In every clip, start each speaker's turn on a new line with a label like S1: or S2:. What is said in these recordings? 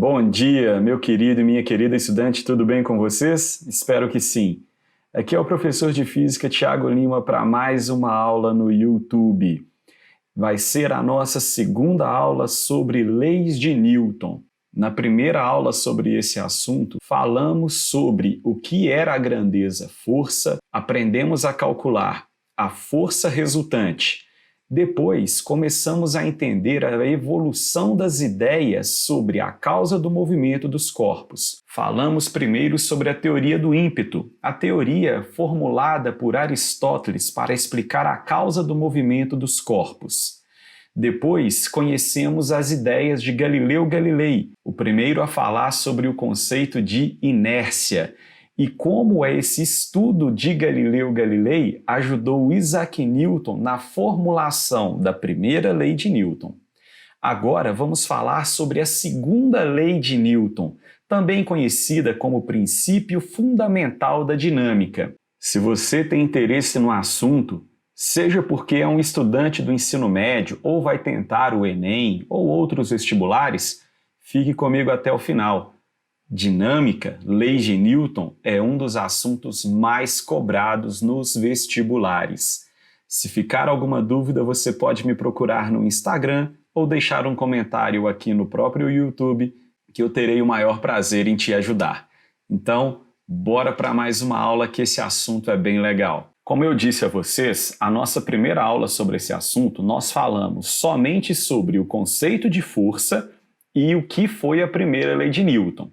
S1: Bom dia, meu querido e minha querida estudante, tudo bem com vocês? Espero que sim. Aqui é o professor de Física Tiago Lima para mais uma aula no YouTube. Vai ser a nossa segunda aula sobre leis de Newton. Na primeira aula sobre esse assunto, falamos sobre o que era a grandeza força, aprendemos a calcular a força resultante. Depois, começamos a entender a evolução das ideias sobre a causa do movimento dos corpos. Falamos primeiro sobre a teoria do ímpeto, a teoria formulada por Aristóteles para explicar a causa do movimento dos corpos. Depois, conhecemos as ideias de Galileu Galilei, o primeiro a falar sobre o conceito de inércia, e como esse estudo de Galileu Galilei ajudou Isaac Newton na formulação da primeira lei de Newton. Agora vamos falar sobre a segunda lei de Newton, também conhecida como princípio fundamental da dinâmica. Se você tem interesse no assunto, seja porque é um estudante do ensino médio ou vai tentar o Enem ou outros vestibulares, fique comigo até o final. Dinâmica, lei de Newton, é um dos assuntos mais cobrados nos vestibulares. Se ficar alguma dúvida, você pode me procurar no Instagram ou deixar um comentário aqui no próprio YouTube, que eu terei o maior prazer em te ajudar. Então, bora para mais uma aula que esse assunto é bem legal. Como eu disse a vocês, a nossa primeira aula sobre esse assunto, nós falamos somente sobre o conceito de força e o que foi a primeira lei de Newton.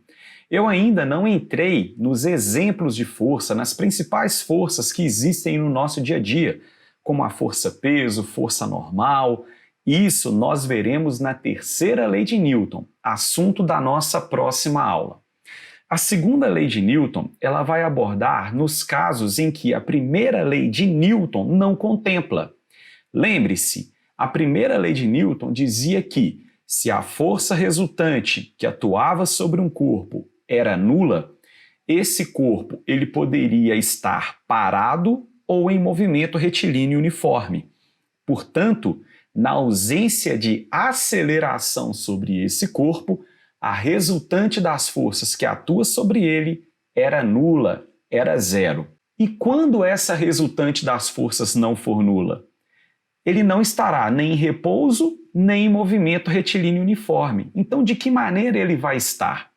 S1: Eu ainda não entrei nos exemplos de força, nas principais forças que existem no nosso dia a dia, como a força-peso, força normal. Isso nós veremos na terceira lei de Newton, assunto da nossa próxima aula. A segunda lei de Newton, ela vai abordar nos casos em que a primeira lei de Newton não contempla. Lembre-se, a primeira lei de Newton dizia que se a força resultante que atuava sobre um corpo era nula, esse corpo ele poderia estar parado ou em movimento retilíneo uniforme. Portanto, na ausência de aceleração sobre esse corpo, a resultante das forças que atua sobre ele era nula, era zero. E quando essa resultante das forças não for nula? Ele não estará nem em repouso, nem em movimento retilíneo uniforme. Então, de que maneira ele vai estar?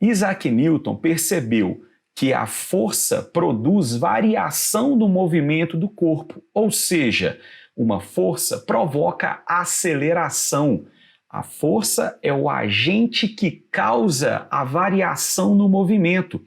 S1: Isaac Newton percebeu que a força produz variação do movimento do corpo, ou seja, uma força provoca aceleração. A força é o agente que causa a variação no movimento.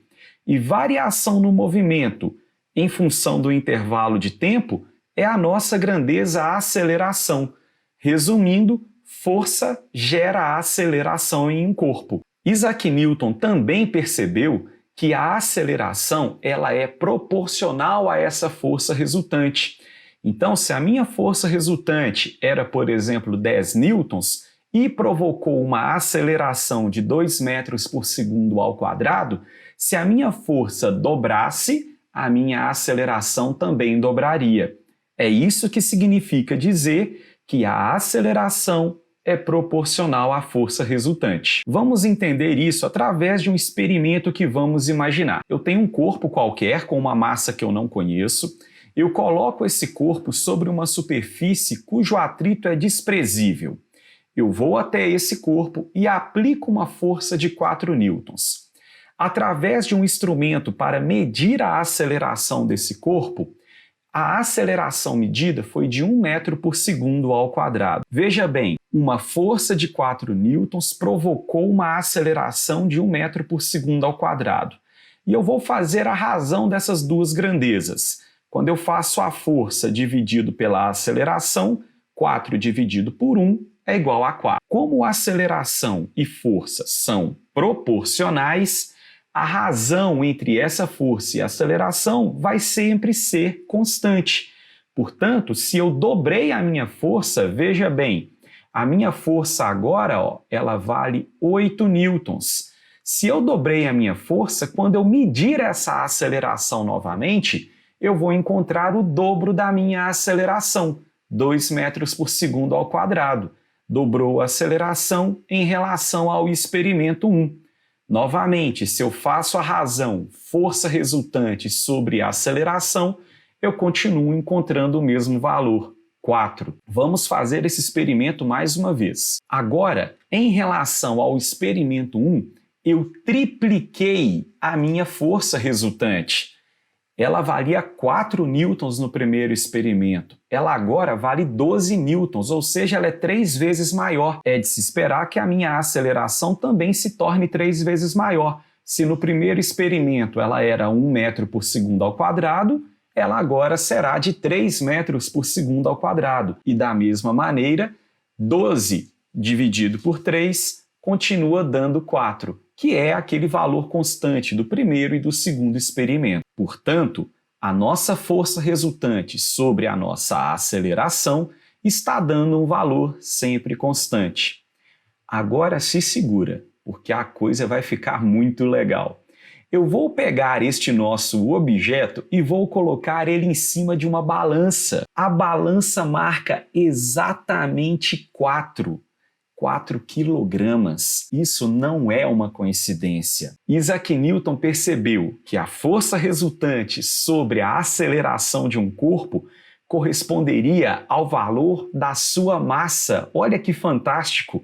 S1: E variação no movimento, em função do intervalo de tempo, é a nossa grandeza a aceleração. Resumindo, força gera aceleração em um corpo. Isaac Newton também percebeu que a aceleração ela é proporcional a essa força resultante. Então, se a minha força resultante era, por exemplo, 10 newtons e provocou uma aceleração de 2 metros por segundo ao quadrado, se a minha força dobrasse, a minha aceleração também dobraria. É isso que significa dizer que a aceleração é proporcional à força resultante. Vamos entender isso através de um experimento que vamos imaginar. Eu tenho um corpo qualquer com uma massa que eu não conheço, eu coloco esse corpo sobre uma superfície cujo atrito é desprezível. Eu vou até esse corpo e aplico uma força de 4 newtons. Através de um instrumento para medir a aceleração desse corpo, a aceleração medida foi de 1 metro por segundo ao quadrado. Veja bem, uma força de 4 newtons provocou uma aceleração de 1 metro por segundo ao quadrado. E eu vou fazer a razão dessas duas grandezas. Quando eu faço a força dividido pela aceleração, 4 dividido por 1 é igual a 4. Como aceleração e força são proporcionais, a razão entre essa força e aceleração vai sempre ser constante. Portanto, se eu dobrei a minha força, veja bem, a minha força agora, ela vale 8 newtons. Se eu dobrei a minha força, quando eu medir essa aceleração novamente, eu vou encontrar o dobro da minha aceleração, 2 metros por segundo ao quadrado. dobrou a aceleração em relação ao experimento 1. Novamente, se eu faço a razão força resultante sobre a aceleração, eu continuo encontrando o mesmo valor, 4. Vamos fazer esse experimento mais uma vez. Agora, em relação ao experimento 1, eu tripliquei a minha força resultante. Ela valia 4 newtons no primeiro experimento. Ela agora vale 12 newtons, ou seja, ela é 3 vezes maior. É de se esperar que a minha aceleração também se torne 3 vezes maior. Se no primeiro experimento ela era 1 metro por segundo ao quadrado, ela agora será de 3 metros por segundo ao quadrado. E da mesma maneira, 12 dividido por 3 continua dando 4, que é aquele valor constante do primeiro e do segundo experimento. Portanto, a nossa força resultante sobre a nossa aceleração está dando um valor sempre constante. Agora se segura, porque a coisa vai ficar muito legal. Eu vou pegar este nosso objeto e vou colocar ele em cima de uma balança. A balança marca exatamente 4 quilogramas. Isso não é uma coincidência. Isaac Newton percebeu que a força resultante sobre a aceleração de um corpo corresponderia ao valor da sua massa. Olha que fantástico!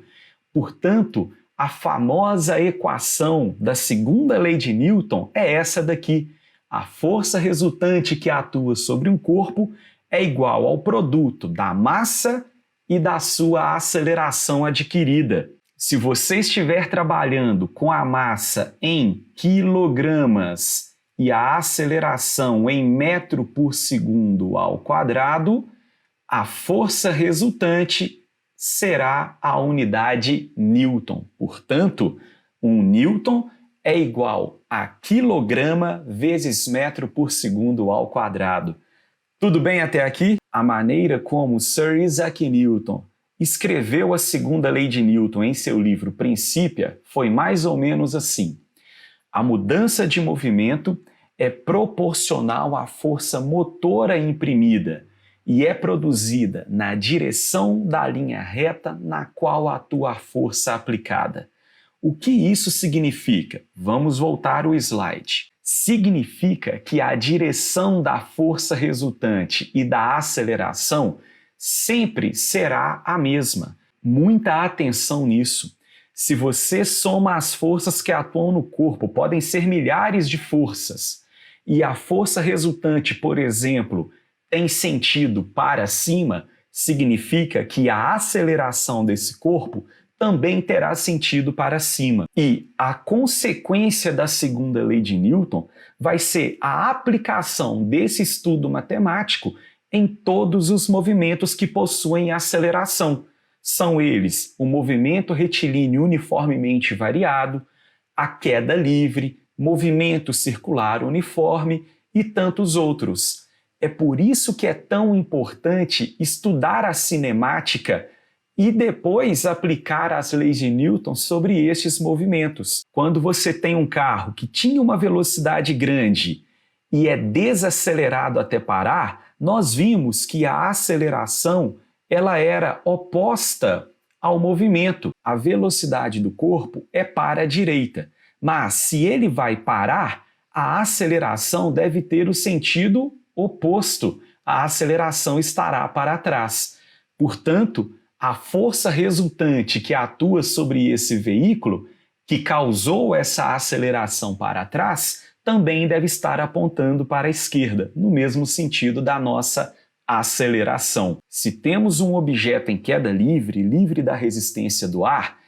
S1: Portanto, a famosa equação da segunda lei de Newton é essa daqui. A força resultante que atua sobre um corpo é igual ao produto da massa e da sua aceleração adquirida. Se você estiver trabalhando com a massa em quilogramas e a aceleração em metro por segundo ao quadrado, a força resultante será a unidade Newton. Portanto, 1 Newton é igual a quilograma vezes metro por segundo ao quadrado. Tudo bem até aqui? A maneira como Sir Isaac Newton escreveu a segunda lei de Newton em seu livro Principia foi mais ou menos assim. A mudança de movimento é proporcional à força motora imprimida e é produzida na direção da linha reta na qual atua a força aplicada. O que isso significa? Vamos voltar ao slide. Significa que a direção da força resultante e da aceleração sempre será a mesma. Muita atenção nisso. Se você soma as forças que atuam no corpo, podem ser milhares de forças, e a força resultante, por exemplo, tem sentido para cima, significa que a aceleração desse corpo também terá sentido para cima. E a consequência da segunda lei de Newton vai ser a aplicação desse estudo matemático em todos os movimentos que possuem aceleração. São eles o movimento retilíneo uniformemente variado, a queda livre, movimento circular uniforme e tantos outros. É por isso que é tão importante estudar a cinemática e depois aplicar as leis de Newton sobre estes movimentos. Quando você tem um carro que tinha uma velocidade grande e é desacelerado até parar, nós vimos que a aceleração ela era oposta ao movimento. A velocidade do corpo é para a direita, mas se ele vai parar, a aceleração deve ter o sentido oposto. A aceleração estará para trás. Portanto, a força resultante que atua sobre esse veículo, que causou essa aceleração para trás, também deve estar apontando para a esquerda, no mesmo sentido da nossa aceleração. Se temos um objeto em queda livre, livre da resistência do ar,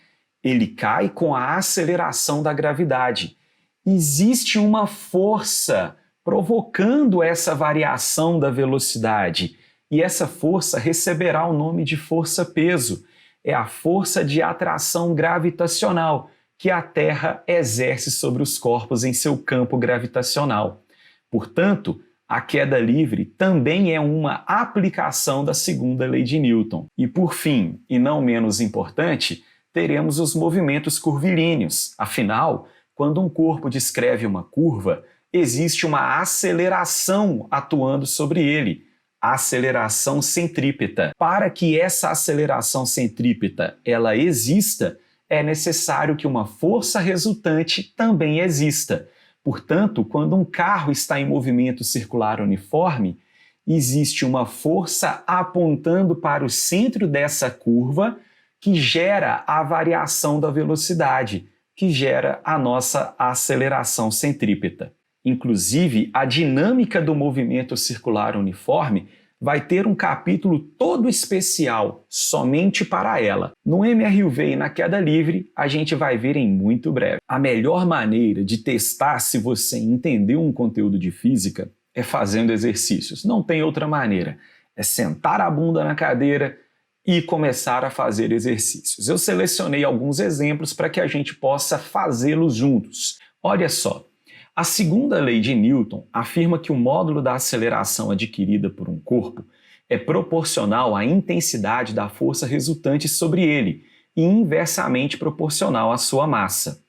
S1: ele cai com a aceleração da gravidade. Existe uma força provocando essa variação da velocidade. E essa força receberá o nome de força-peso. É a força de atração gravitacional que a Terra exerce sobre os corpos em seu campo gravitacional. Portanto, a queda livre também é uma aplicação da segunda lei de Newton. E por fim, e não menos importante, teremos os movimentos curvilíneos. Afinal, quando um corpo descreve uma curva, existe uma aceleração atuando sobre ele. a aceleração centrípeta. Para que essa aceleração centrípeta ela exista, é necessário que uma força resultante também exista. Portanto, quando um carro está em movimento circular uniforme, existe uma força apontando para o centro dessa curva que gera a variação da velocidade, que gera a nossa aceleração centrípeta. Inclusive, a dinâmica do movimento circular uniforme vai ter um capítulo todo especial somente para ela. No MRUV e na queda livre, a gente vai ver em muito breve. A melhor maneira de testar se você entendeu um conteúdo de física é fazendo exercícios. Não tem outra maneira. É sentar a bunda na cadeira e começar a fazer exercícios. Eu selecionei alguns exemplos para que a gente possa fazê-los juntos. Olha só. A segunda lei de Newton afirma que o módulo da aceleração adquirida por um corpo é proporcional à intensidade da força resultante sobre ele e inversamente proporcional à sua massa.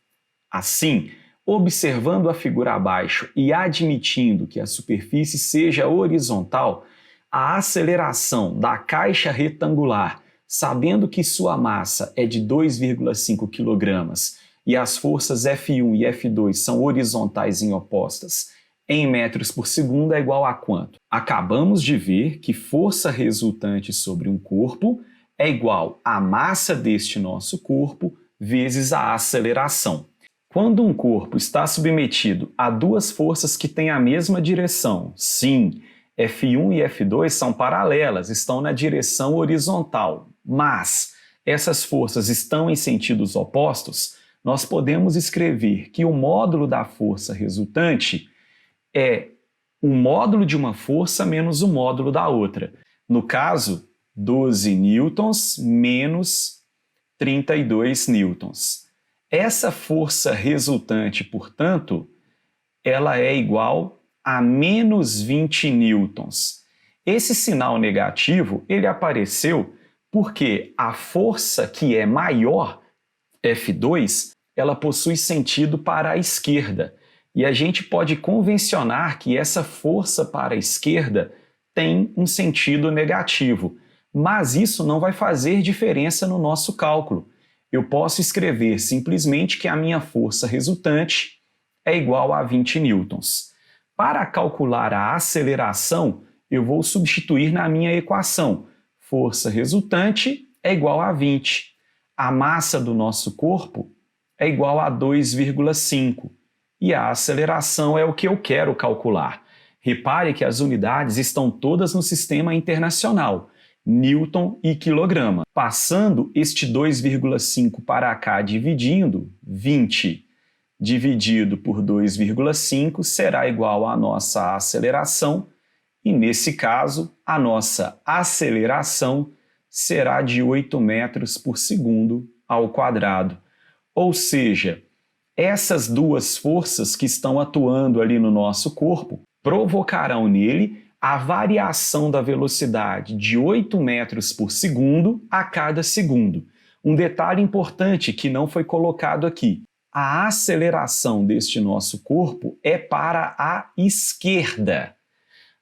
S1: Assim, observando a figura abaixo e admitindo que a superfície seja horizontal, a aceleração da caixa retangular, sabendo que sua massa é de 2,5 kg, e as forças F1 e F2 são horizontais e opostas, em metros por segundo é igual a quanto? Acabamos de ver que força resultante sobre um corpo é igual à massa deste nosso corpo vezes a aceleração. Quando um corpo está submetido a duas forças que têm a mesma direção, sim, F1 e F2 são paralelas, estão na direção horizontal, mas essas forças estão em sentidos opostos, nós podemos escrever que o módulo da força resultante é o módulo de uma força menos o módulo da outra. No caso, 12 newtons menos 32 newtons. Essa força resultante, portanto, ela é igual a menos 20 newtons. Esse sinal negativo, ele apareceu porque a força que é maior, F2, ela possui sentido para a esquerda. E a gente pode convencionar que essa força para a esquerda tem um sentido negativo. Mas isso não vai fazer diferença no nosso cálculo. Eu posso escrever simplesmente que a minha força resultante é igual a 20 newtons. Para calcular a aceleração, eu vou substituir na minha equação. Força resultante é igual a 20. A massa do nosso corpo é igual a 2,5. E a aceleração é o que eu quero calcular. Repare que as unidades estão todas no sistema internacional, Newton e quilograma. Passando este 2,5 para cá dividindo, 20 dividido por 2,5 será igual à nossa aceleração, e nesse caso, a nossa aceleração será de 8 metros por segundo ao quadrado. Ou seja, essas duas forças que estão atuando ali no nosso corpo provocarão nele a variação da velocidade de 8 metros por segundo a cada segundo. Um detalhe importante que não foi colocado aqui. A aceleração deste nosso corpo é para a esquerda.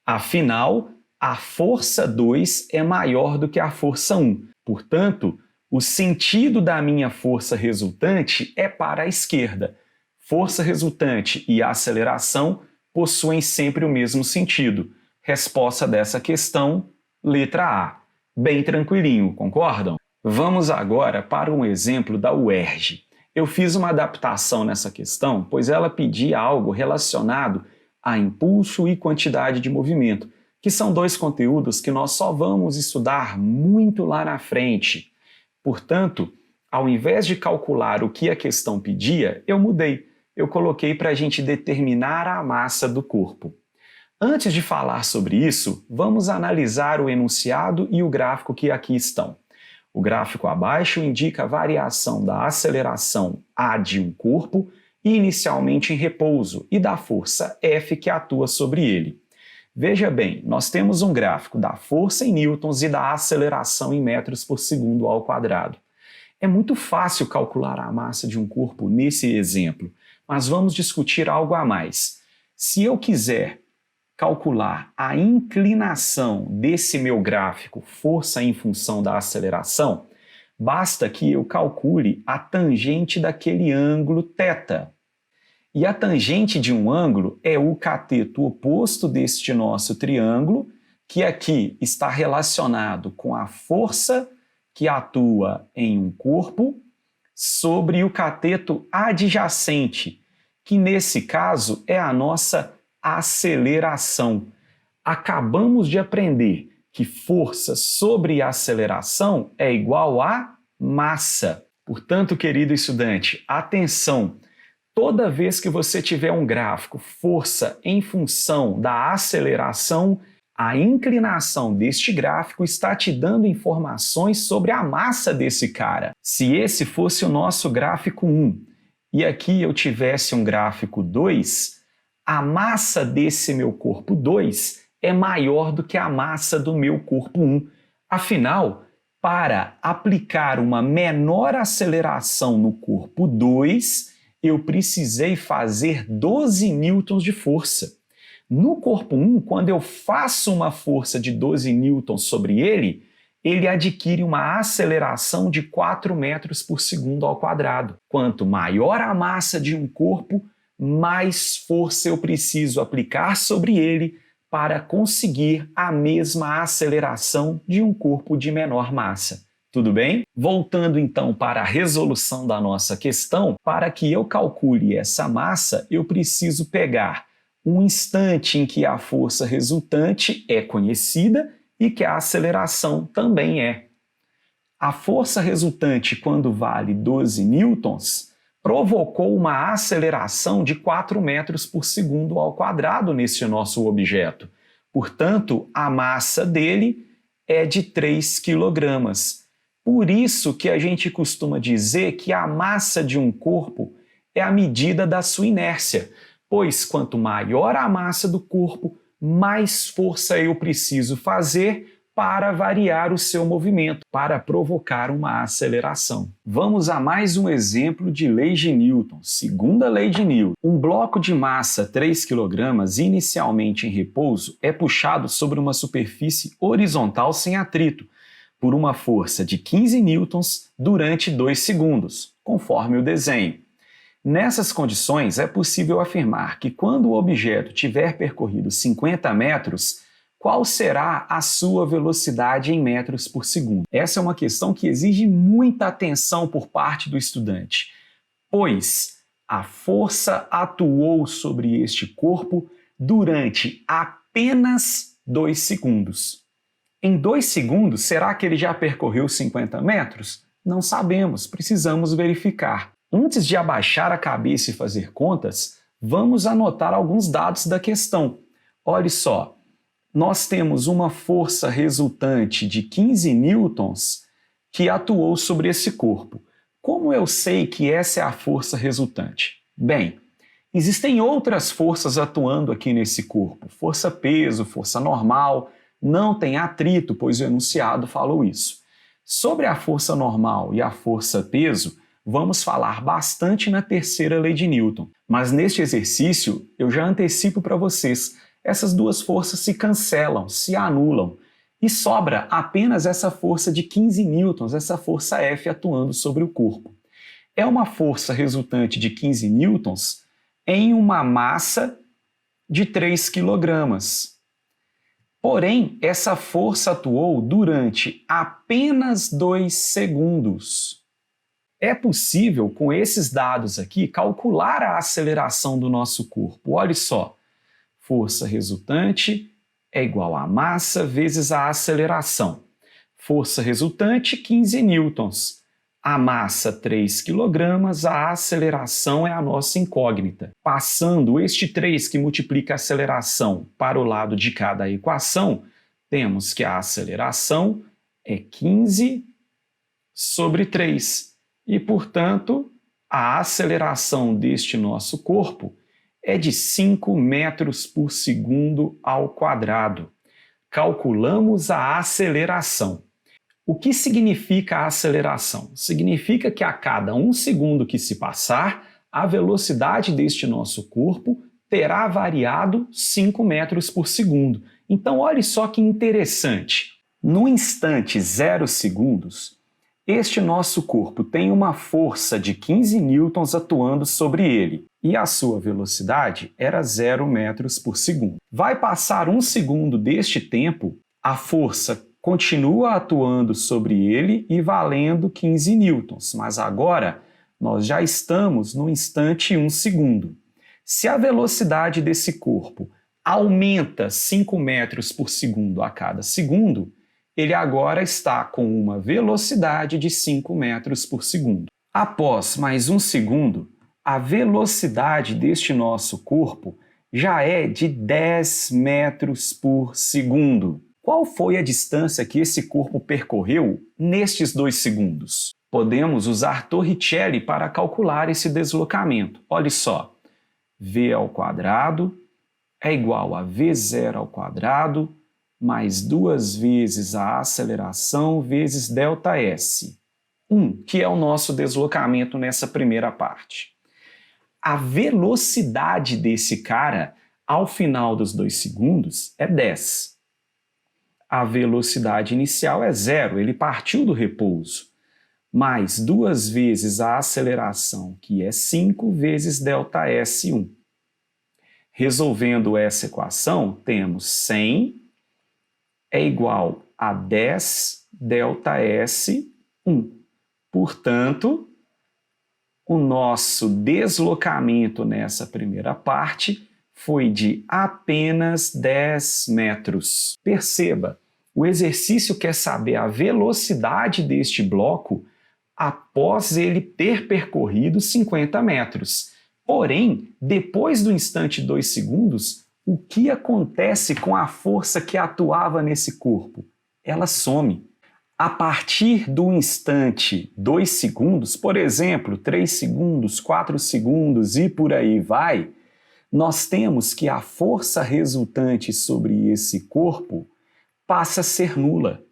S1: Afinal, a força 2 é maior do que a força 1. Portanto, o sentido da minha força resultante é para a esquerda. Força resultante e aceleração possuem sempre o mesmo sentido. Resposta dessa questão, letra A. Bem tranquilinho, concordam? Vamos agora para um exemplo da UERJ. Eu fiz uma adaptação nessa questão, pois ela pedia algo relacionado a impulso e quantidade de movimento, que são dois conteúdos que nós só vamos estudar muito lá na frente. Portanto, ao invés de calcular o que a questão pedia, eu mudei. Eu coloquei para a gente determinar a massa do corpo. Antes de falar sobre isso, vamos analisar o enunciado e o gráfico que aqui estão. O gráfico abaixo indica a variação da aceleração A de um corpo, inicialmente em repouso, e da força F que atua sobre ele. Veja bem, nós temos um gráfico da força em newtons e da aceleração em metros por segundo ao quadrado. É muito fácil calcular a massa de um corpo nesse exemplo, mas vamos discutir algo a mais. Se eu quiser calcular a inclinação desse meu gráfico, força em função da aceleração, basta que eu calcule a tangente daquele ângulo θ. E a tangente de um ângulo é o cateto oposto deste nosso triângulo, que aqui está relacionado com a força que atua em um corpo sobre o cateto adjacente, que nesse caso é a nossa aceleração. Acabamos de aprender que força sobre aceleração é igual a massa. Portanto, querido estudante, atenção! Toda vez que você tiver um gráfico força em função da aceleração, a inclinação deste gráfico está te dando informações sobre a massa desse cara. Se esse fosse o nosso gráfico 1 e aqui eu tivesse um gráfico 2, a massa desse meu corpo 2 é maior do que a massa do meu corpo 1. Afinal, para aplicar uma menor aceleração no corpo 2, eu precisei fazer 12 newtons de força. No corpo 1, quando eu faço uma força de 12 newtons sobre ele, ele adquire uma aceleração de 4 metros por segundo ao quadrado. Quanto maior a massa de um corpo, mais força eu preciso aplicar sobre ele para conseguir a mesma aceleração de um corpo de menor massa. Tudo bem? Voltando então para a resolução da nossa questão, para que eu calcule essa massa, eu preciso pegar um instante em que a força resultante é conhecida e que a aceleração também é. A força resultante, quando vale 12 newtons, provocou uma aceleração de 4 metros por segundo ao quadrado nesse nosso objeto. Portanto, a massa dele é de 3 quilogramas. Por isso que a gente costuma dizer que a massa de um corpo é a medida da sua inércia, pois quanto maior a massa do corpo, mais força eu preciso fazer para variar o seu movimento, para provocar uma aceleração. Vamos a mais um exemplo de lei de Newton, segunda lei de Newton. Um bloco de massa 3 kg, inicialmente em repouso, é puxado sobre uma superfície horizontal sem atrito, por uma força de 15 newtons durante 2 segundos, conforme o desenho. Nessas condições, é possível afirmar que quando o objeto tiver percorrido 50 metros, qual será a sua velocidade em metros por segundo? Essa é uma questão que exige muita atenção por parte do estudante, pois a força atuou sobre este corpo durante apenas 2 segundos. Em 2 segundos, será que ele já percorreu 50 metros? Não sabemos, precisamos verificar. Antes de abaixar a cabeça e fazer contas, vamos anotar alguns dados da questão. Olhe só, nós temos uma força resultante de 15 newtons que atuou sobre esse corpo. Como eu sei que essa é a força resultante? Bem, existem outras forças atuando aqui nesse corpo. Força-peso, força normal. Não tem atrito, pois o enunciado falou isso. Sobre a força normal e a força-peso, vamos falar bastante na terceira lei de Newton. Mas neste exercício, eu já antecipo para vocês, essas duas forças se cancelam, se anulam, e sobra apenas essa força de 15 newtons, essa força F atuando sobre o corpo. É uma força resultante de 15 newtons em uma massa de 3 quilogramas. Porém, essa força atuou durante apenas 2 segundos. É possível, com esses dados aqui, calcular a aceleração do nosso corpo. Olhe só, força resultante é igual a massa vezes a aceleração. Força resultante, 15 newtons. A massa, 3 kg, a aceleração é a nossa incógnita. Passando este 3 que multiplica a aceleração para o lado de cada equação, temos que a aceleração é 15 sobre 3. E, portanto, a aceleração deste nosso corpo é de 5 metros por segundo ao quadrado. Calculamos a aceleração. O que significa a aceleração? Significa que a cada 1 segundo que se passar, a velocidade deste nosso corpo terá variado 5 metros por segundo. Então, olhe só que interessante. No instante 0 segundos, este nosso corpo tem uma força de 15 newtons atuando sobre ele e a sua velocidade era 0 metros por segundo. Vai passar 1 segundo deste tempo, a força continua atuando sobre ele e valendo 15 newtons, mas agora nós já estamos no instante 1 segundo. Se a velocidade desse corpo aumenta 5 metros por segundo a cada segundo, ele agora está com uma velocidade de 5 metros por segundo. Após mais 1 segundo, a velocidade deste nosso corpo já é de 10 metros por segundo. Qual foi a distância que esse corpo percorreu nestes 2 segundos? Podemos usar Torricelli para calcular esse deslocamento. Olhe só, v ao quadrado é igual a v0 ao quadrado mais 2 vezes a aceleração vezes ΔS. 1, que é o nosso deslocamento nessa primeira parte. A velocidade desse cara, ao final dos 2 segundos, é 10. A velocidade inicial é 0, ele partiu do repouso. Mais 2 vezes a aceleração, que é 5 vezes ΔS1. Resolvendo essa equação, temos 100 é igual a 10 ΔS1. Portanto, o nosso deslocamento nessa primeira parte foi de apenas 10 metros. Perceba, o exercício quer saber a velocidade deste bloco após ele ter percorrido 50 metros. Porém, depois do instante 2 segundos, o que acontece com a força que atuava nesse corpo? Ela some. A partir do instante 2 segundos, por exemplo, 3 segundos, 4 segundos e por aí vai, nós temos que a força resultante sobre esse corpo passa a ser nula.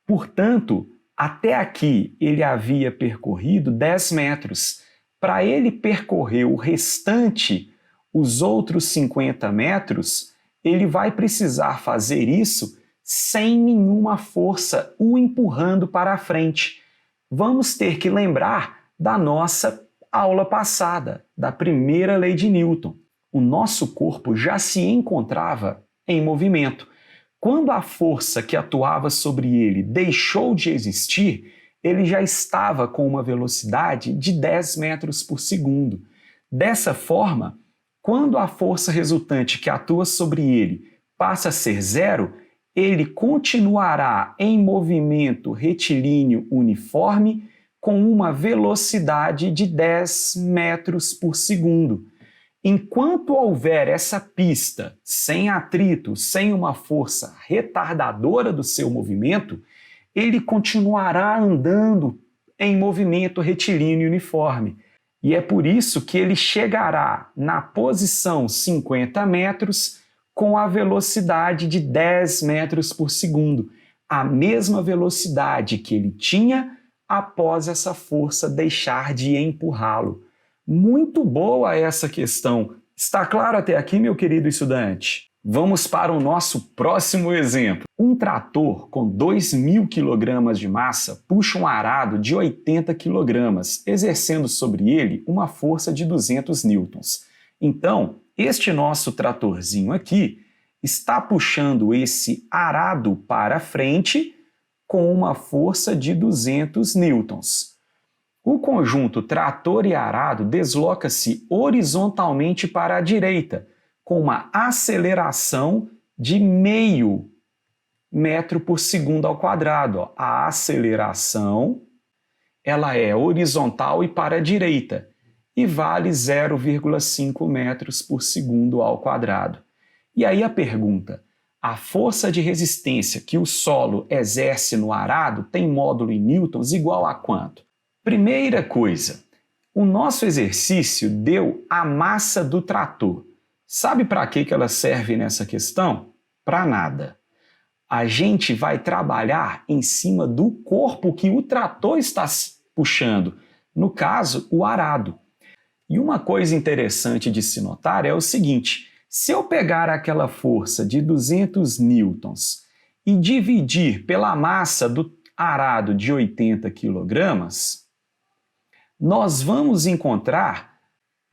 S1: Portanto, até aqui ele havia percorrido 10 metros. Para ele percorrer o restante, os outros 50 metros, ele vai precisar fazer isso sem nenhuma força o empurrando para a frente. Vamos ter que lembrar da nossa aula passada, da primeira lei de Newton. O nosso corpo já se encontrava em movimento. Quando a força que atuava sobre ele deixou de existir, ele já estava com uma velocidade de 10 metros por segundo. Dessa forma, quando a força resultante que atua sobre ele passa a ser 0, ele continuará em movimento retilíneo uniforme com uma velocidade de 10 metros por segundo. Enquanto houver essa pista sem atrito, sem uma força retardadora do seu movimento, ele continuará andando em movimento retilíneo uniforme. E é por isso que ele chegará na posição 50 metros com a velocidade de 10 metros por segundo, a mesma velocidade que ele tinha após essa força deixar de empurrá-lo. Muito boa essa questão. Está claro até aqui, meu querido estudante? Vamos para o nosso próximo exemplo. Um trator com 2.000 kg de massa puxa um arado de 80 kg, exercendo sobre ele uma força de 200 newtons. Então, este nosso tratorzinho aqui está puxando esse arado para frente com uma força de 200 newtons. O conjunto trator e arado desloca-se horizontalmente para a direita, com uma aceleração de meio metro por segundo ao quadrado. A aceleração ela é horizontal e para a direita e vale 0,5 metros por segundo ao quadrado. E aí a pergunta, a força de resistência que o solo exerce no arado tem módulo em newtons igual a quanto? Primeira coisa, o nosso exercício deu a massa do trator. Sabe para que ela serve nessa questão? Para nada. A gente vai trabalhar em cima do corpo que o trator está puxando, no caso, o arado. E uma coisa interessante de se notar é o seguinte: se eu pegar aquela força de 200 newtons e dividir pela massa do arado de 80 quilogramas, nós vamos encontrar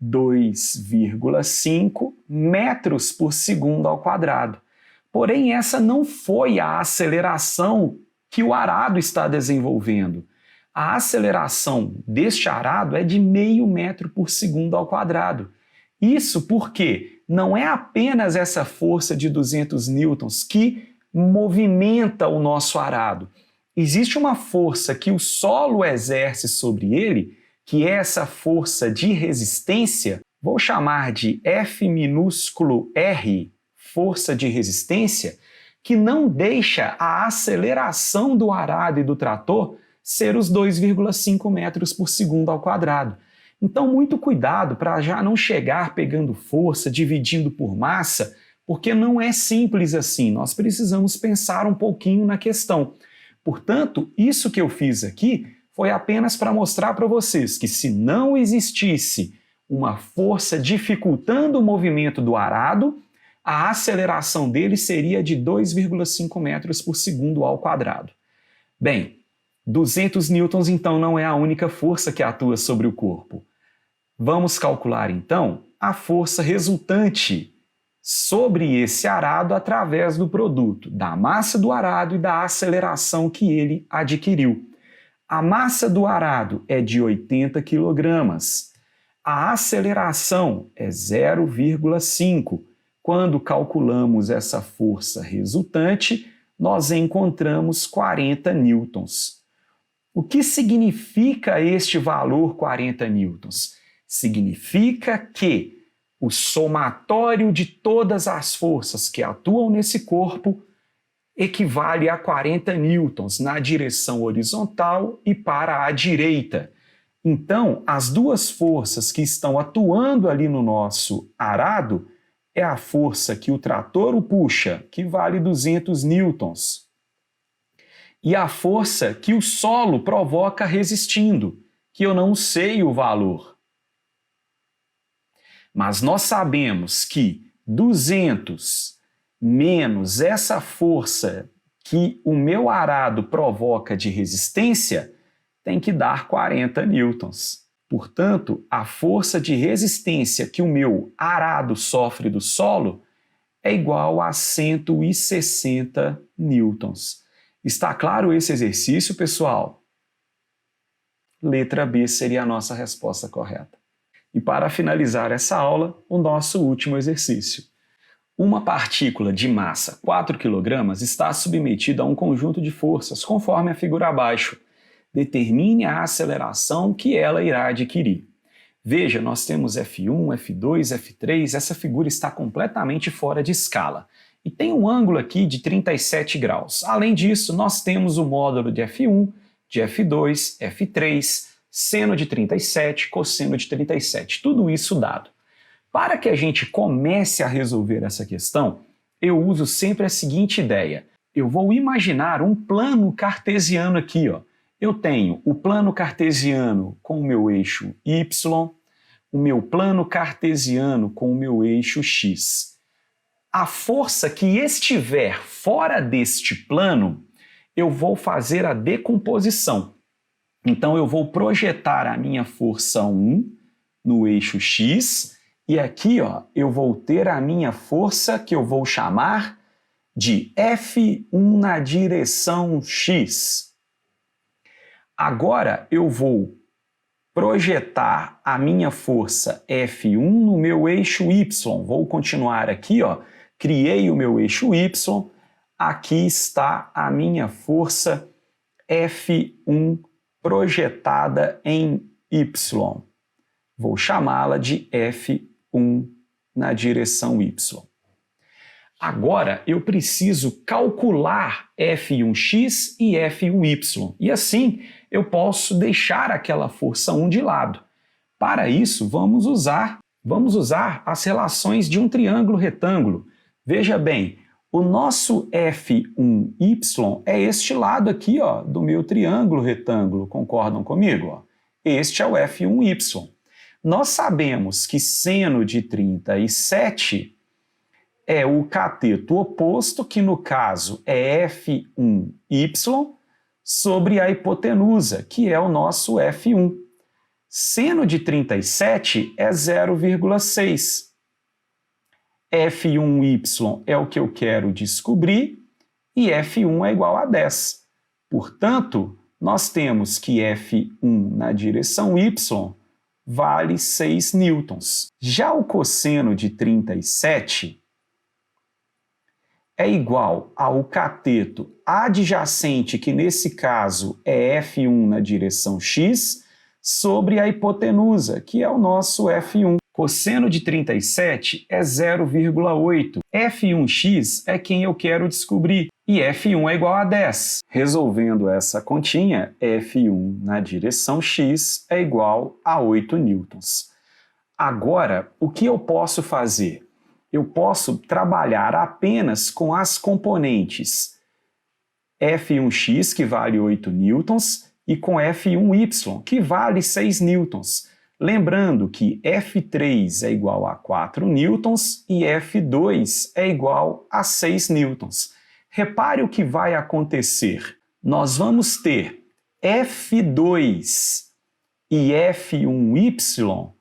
S1: 2,5 metros por segundo ao quadrado. Porém, essa não foi a aceleração que o arado está desenvolvendo. A aceleração deste arado é de 0,5 metro por segundo ao quadrado. Isso porque não é apenas essa força de 200 newtons que movimenta o nosso arado. Existe uma força que o solo exerce sobre ele, que é essa força de resistência, vou chamar de F minúsculo R, força de resistência, que não deixa a aceleração do arado e do trator ser os 2,5 metros por segundo ao quadrado. Então, muito cuidado para já não chegar pegando força, dividindo por massa, porque não é simples assim, nós precisamos pensar um pouquinho na questão. Portanto, isso que eu fiz aqui foi apenas para mostrar para vocês que se não existisse uma força dificultando o movimento do arado, a aceleração dele seria de 2,5 metros por segundo ao quadrado. Bem, 200 newtons então não é a única força que atua sobre o corpo. Vamos calcular então a força resultante sobre esse arado através do produto da massa do arado e da aceleração que ele adquiriu. A massa do arado é de 80 kg. A aceleração é 0,5. Quando calculamos essa força resultante, nós encontramos 40 newtons. O que significa este valor 40 newtons? Significa que o somatório de todas as forças que atuam nesse corpo equivale a 40 newtons na direção horizontal e para a direita. Então, as duas forças que estão atuando ali no nosso arado é a força que o trator o puxa, que vale 200 newtons, e a força que o solo provoca resistindo, que eu não sei o valor. Mas nós sabemos que 200 menos essa força que o meu arado provoca de resistência tem que dar 40 newtons. Portanto, a força de resistência que o meu arado sofre do solo é igual a 160 newtons. Está claro esse exercício, pessoal? Letra B seria a nossa resposta correta. E para finalizar essa aula, o nosso último exercício. Uma partícula de massa 4 kg está submetida a um conjunto de forças conforme a figura abaixo. Determine a aceleração que ela irá adquirir. Veja, nós temos F1, F2, F3, essa figura está completamente fora de escala. E tem um ângulo aqui de 37 graus. Além disso, nós temos o módulo de F1, de F2, F3, seno de 37, cosseno de 37, tudo isso dado. Para que a gente comece a resolver essa questão, eu uso sempre a seguinte ideia. Eu vou imaginar um plano cartesiano aqui, ó. Eu tenho o plano cartesiano com o meu eixo Y, o meu plano cartesiano com o meu eixo X. A força que estiver fora deste plano, eu vou fazer a decomposição. Então eu vou projetar a minha força 1 no eixo X e aqui, ó, eu vou ter a minha força que eu vou chamar de F1 na direção X. Agora eu vou projetar a minha força F1 no meu eixo Y. Vou continuar aqui, ó. Criei o meu eixo Y. Aqui está a minha força F1 projetada em Y. Vou chamá-la de F1 na direção Y. Agora eu preciso calcular F1x e F1y. E assim eu posso deixar aquela força 1 de lado. Para isso, vamos usar as relações de um triângulo retângulo. Veja bem, o nosso F1y é este lado aqui, ó, do meu triângulo retângulo. Concordam comigo? Ó? Este é o F1y. Nós sabemos que seno de 37 é o cateto oposto, que no caso é F1y, sobre a hipotenusa, que é o nosso F1. Seno de 37 é 0,6. F1y é o que eu quero descobrir e F1 é igual a 10. Portanto, nós temos que F1 na direção y vale 6 newtons. Já o cosseno de 37 é igual ao cateto adjacente, que nesse caso é F1 na direção x, sobre a hipotenusa, que é o nosso F1. Cosseno de 37 é 0,8. F1x é quem eu quero descobrir e F1 é igual a 10. Resolvendo essa continha, F1 na direção x é igual a 8 newtons. Agora, o que eu posso fazer? Eu posso trabalhar apenas com as componentes F1x, que vale 8 newtons, e com F1y, que vale 6 newtons. Lembrando que F3 é igual a 4 newtons e F2 é igual a 6 newtons. Repare o que vai acontecer. Nós vamos ter F2 e F1y,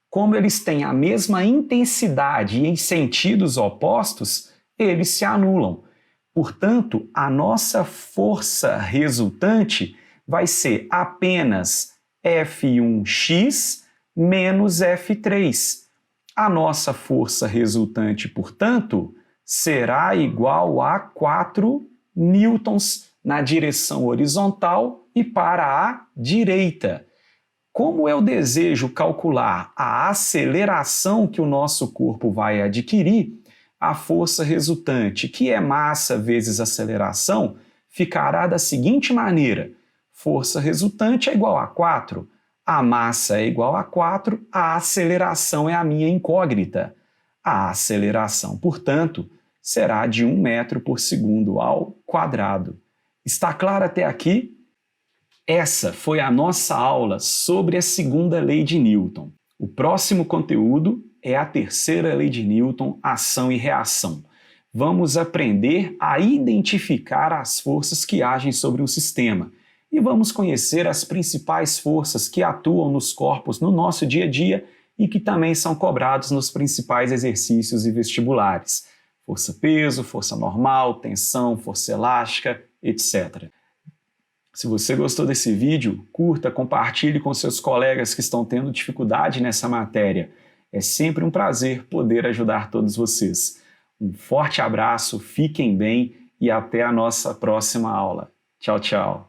S1: como eles têm a mesma intensidade e em sentidos opostos, eles se anulam. Portanto, a nossa força resultante vai ser apenas F1x menos F3. A nossa força resultante, portanto, será igual a 4 newtons na direção horizontal e para a direita. Como eu desejo calcular a aceleração que o nosso corpo vai adquirir, a força resultante, que é massa vezes aceleração, ficará da seguinte maneira: força resultante é igual a 4, a massa é igual a 4, a aceleração é a minha incógnita. A aceleração, portanto, será de 1 metro por segundo ao quadrado. Está claro até aqui? Essa foi a nossa aula sobre a segunda lei de Newton. O próximo conteúdo é a terceira lei de Newton, ação e reação. Vamos aprender a identificar as forças que agem sobre um sistema e vamos conhecer as principais forças que atuam nos corpos no nosso dia a dia e que também são cobrados nos principais exercícios e vestibulares. Força-peso, força normal, tensão, força elástica, etc. Se você gostou desse vídeo, curta, compartilhe com seus colegas que estão tendo dificuldade nessa matéria. É sempre um prazer poder ajudar todos vocês. Um forte abraço, fiquem bem e até a nossa próxima aula. Tchau, tchau!